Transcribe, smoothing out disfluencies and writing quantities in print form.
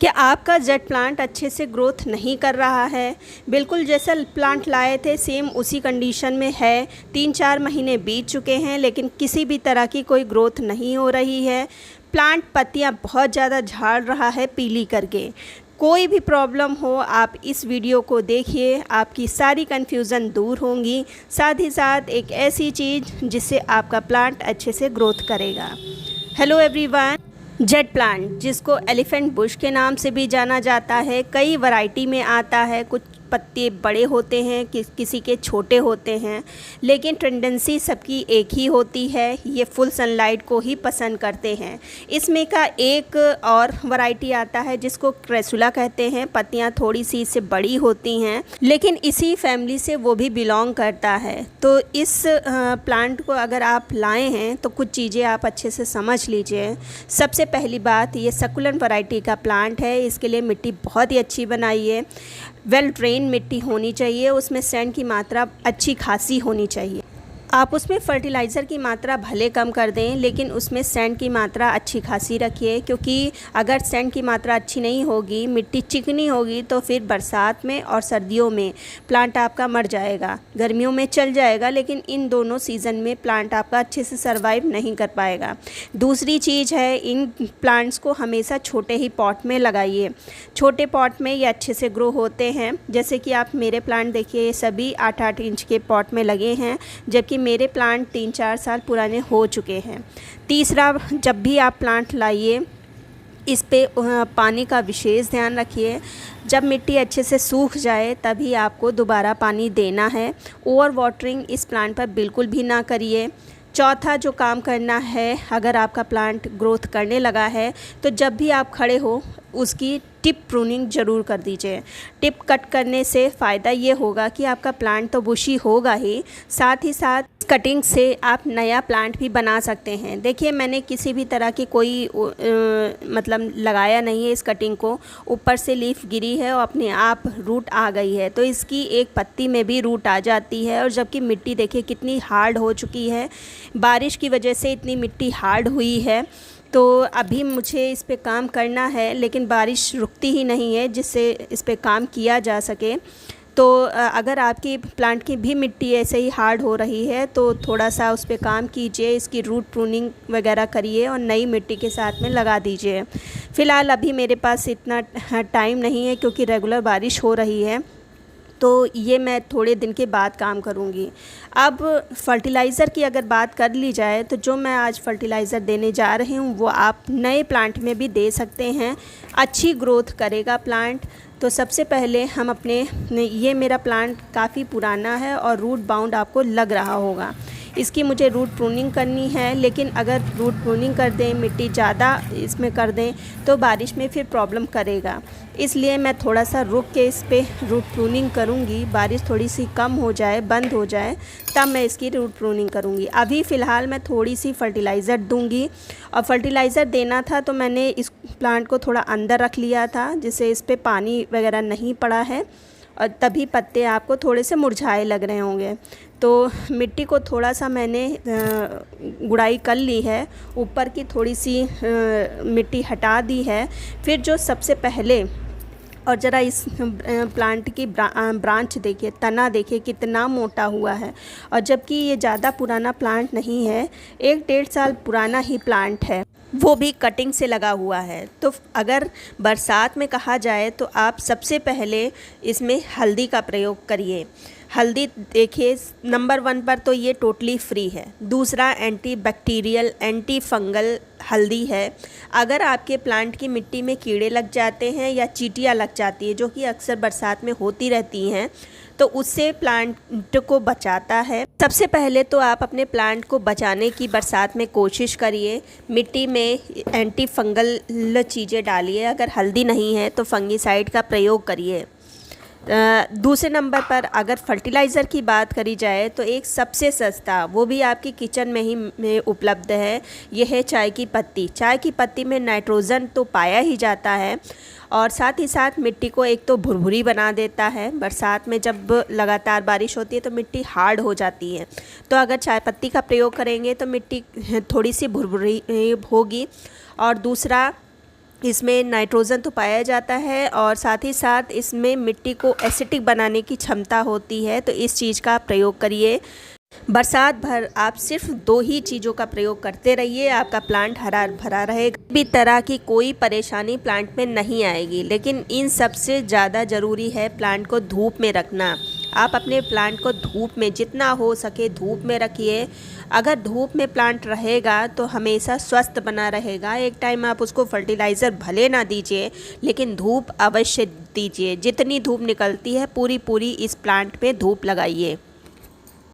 क्या आपका jade plant अच्छे से ग्रोथ नहीं कर रहा है? बिल्कुल जैसा प्लांट लाए थे सेम उसी कंडीशन में है। 3-4 महीने बीत चुके हैं लेकिन किसी भी तरह की कोई ग्रोथ नहीं हो रही है। प्लांट पत्तियां बहुत ज़्यादा झाड़ रहा है पीली करके। कोई भी प्रॉब्लम हो आप इस वीडियो को देखिए, आपकी सारी कन्फ्यूज़न दूर होंगी। साथ ही साथ एक ऐसी चीज़ जिससे आपका प्लांट अच्छे से ग्रोथ करेगा। हेलो एवरीवन, जेट प्लांट जिसको एलिफेंट बुश के नाम से भी जाना जाता है, कई वैरायटी में आता है। कुछ पत्ते बड़े होते हैं, किसी के छोटे होते हैं, लेकिन टेंडेंसी सबकी एक ही होती है, ये फुल सनलाइट को ही पसंद करते हैं। इसमें का एक और वैरायटी आता है जिसको क्रेसुला कहते हैं। पत्तियां थोड़ी सी इससे बड़ी होती हैं, लेकिन इसी फैमिली से वो भी बिलोंग करता है। तो इस प्लांट को अगर आप लाए हैं तो कुछ चीज़ें आप अच्छे से समझ लीजिए। सबसे पहली बात, ये सकुलेंट वैरायटी का प्लांट है। इसके लिए मिट्टी बहुत ही अच्छी बनाइए। वेल ड्रेन मिट्टी होनी चाहिए, उसमें सैंड की मात्रा अच्छी खासी होनी चाहिए। आप उसमें फर्टिलाइज़र की मात्रा भले कम कर दें लेकिन उसमें सैंड की मात्रा अच्छी खासी रखिए, क्योंकि अगर सैंड की मात्रा अच्छी नहीं होगी, मिट्टी चिकनी होगी, तो फिर बरसात में और सर्दियों में प्लांट आपका मर जाएगा। गर्मियों में चल जाएगा लेकिन इन दोनों सीज़न में प्लांट आपका अच्छे से सर्वाइव नहीं कर पाएगा। दूसरी चीज़ है, इन प्लांट्स को हमेशा छोटे ही पॉट में लगाइए। छोटे पॉट में ये अच्छे से ग्रो होते हैं। जैसे कि आप मेरे प्लांट देखिए, सभी 8-8 इंच के पॉट में लगे हैं, जबकि मेरे प्लांट 3-4 साल पुराने हो चुके हैं। तीसरा, जब भी आप प्लांट लाइए इस पे पानी का विशेष ध्यान रखिए। जब मिट्टी अच्छे से सूख जाए तभी आपको दोबारा पानी देना है। ओवर वाटरिंग इस प्लांट पर बिल्कुल भी ना करिए। चौथा जो काम करना है, अगर आपका प्लांट ग्रोथ करने लगा है तो जब भी आप खड़े हो उसकी टिप प्रूनिंग ज़रूर कर दीजिए। टिप कट करने से फ़ायदा ये होगा कि आपका प्लांट तो बुशी होगा ही, साथ ही साथ कटिंग से आप नया प्लांट भी बना सकते हैं। देखिए, मैंने किसी भी तरह की कोई मतलब लगाया नहीं है इस कटिंग को। ऊपर से लीफ गिरी है और अपने आप रूट आ गई है, तो इसकी एक पत्ती में भी रूट आ जाती है। और जबकि मिट्टी देखिए कितनी हार्ड हो चुकी है, बारिश की वजह से इतनी मिट्टी हार्ड हुई है। तो अभी मुझे इस पे काम करना है, लेकिन बारिश रुकती ही नहीं है जिससे इस पे काम किया जा सके। तो अगर आपकी प्लांट की भी मिट्टी ऐसे ही हार्ड हो रही है तो थोड़ा सा उस पे काम कीजिए, इसकी रूट प्रूनिंग वगैरह करिए और नई मिट्टी के साथ में लगा दीजिए। फ़िलहाल अभी मेरे पास इतना टाइम नहीं है क्योंकि रेगुलर बारिश हो रही है, तो ये मैं थोड़े दिन के बाद काम करूँगी। अब फर्टिलाइज़र की अगर बात कर ली जाए तो जो मैं आज फर्टिलाइज़र देने जा रही हूँ वो आप नए प्लांट में भी दे सकते हैं। अच्छी ग्रोथ करेगा प्लांट। तो सबसे पहले हम ये मेरा प्लांट काफ़ी पुराना है और रूट बाउंड आपको लग रहा होगा। इसकी मुझे रूट प्रूनिंग करनी है, लेकिन अगर रूट प्रूनिंग कर दें, मिट्टी ज़्यादा इसमें कर दें तो बारिश में फिर प्रॉब्लम करेगा। इसलिए मैं थोड़ा सा रुक के इस पे रूट प्रूनिंग करूँगी। बारिश थोड़ी सी कम हो जाए, बंद हो जाए, तब मैं इसकी रूट प्रूनिंग करूँगी। अभी फ़िलहाल मैं थोड़ी सी फर्टिलाइज़र दूँगी। और फर्टिलाइज़र देना था तो मैंने इस प्लांट को थोड़ा अंदर रख लिया था जिससे इस पर पानी वगैरह नहीं पड़ा है, और तभी पत्ते आपको थोड़े से मुरझाए लग रहे होंगे। तो मिट्टी को थोड़ा सा मैंने गुड़ाई कर ली है, ऊपर की थोड़ी सी मिट्टी हटा दी है। फिर जो सबसे पहले, और ज़रा इस प्लांट की ब्रांच देखिए, तना देखिए कितना मोटा हुआ है। और जबकि ये ज़्यादा पुराना प्लांट नहीं है, 1-1.5 साल पुराना ही प्लांट है, वो भी कटिंग से लगा हुआ है। तो अगर बरसात में कहा जाए तो आप सबसे पहले इसमें हल्दी का प्रयोग करिए। हल्दी देखिए नंबर 1 पर तो ये टोटली फ्री है। दूसरा, एंटी बैक्टीरियल, एंटी फंगल हल्दी है। अगर आपके प्लांट की मिट्टी में कीड़े लग जाते हैं या चींटियाँ लग जाती है, जो कि अक्सर बरसात में होती रहती हैं, तो उससे प्लांट को बचाता है। सबसे पहले तो आप अपने प्लांट को बचाने की बरसात में कोशिश करिए। मिट्टी में एंटी फंगल चीज़ें डालिए। अगर हल्दी नहीं है तो फंगीसाइड का प्रयोग करिए। दूसरे नंबर पर अगर फर्टिलाइज़र की बात करी जाए तो एक सबसे सस्ता, वो भी आपकी किचन में ही उपलब्ध है, ये है चाय की पत्ती। चाय की पत्ती में नाइट्रोजन तो पाया ही जाता है और साथ ही साथ मिट्टी को एक तो भुरभुरी बना देता है। बरसात में जब लगातार बारिश होती है तो मिट्टी हार्ड हो जाती है, तो अगर चाय पत्ती का प्रयोग करेंगे तो मिट्टी थोड़ी सी भुरभुरी होगी। और दूसरा, इसमें नाइट्रोजन तो पाया जाता है और साथ ही साथ इसमें मिट्टी को एसिडिक बनाने की क्षमता होती है, तो इस चीज़ का आप प्रयोग करिए। बरसात भर आप सिर्फ 2 ही चीज़ों का प्रयोग करते रहिए, आपका प्लांट हरा भरा रहेगा, भी तरह की कोई परेशानी प्लांट में नहीं आएगी। लेकिन इन सबसे ज़्यादा ज़रूरी है प्लांट को धूप में रखना। आप अपने प्लांट को धूप में जितना हो सके धूप में रखिए। अगर धूप में प्लांट रहेगा तो हमेशा स्वस्थ बना रहेगा। एक टाइम आप उसको फर्टिलाइज़र भले ना दीजिए, लेकिन धूप अवश्य दीजिए। जितनी धूप निकलती है पूरी इस प्लांट पे धूप लगाइए।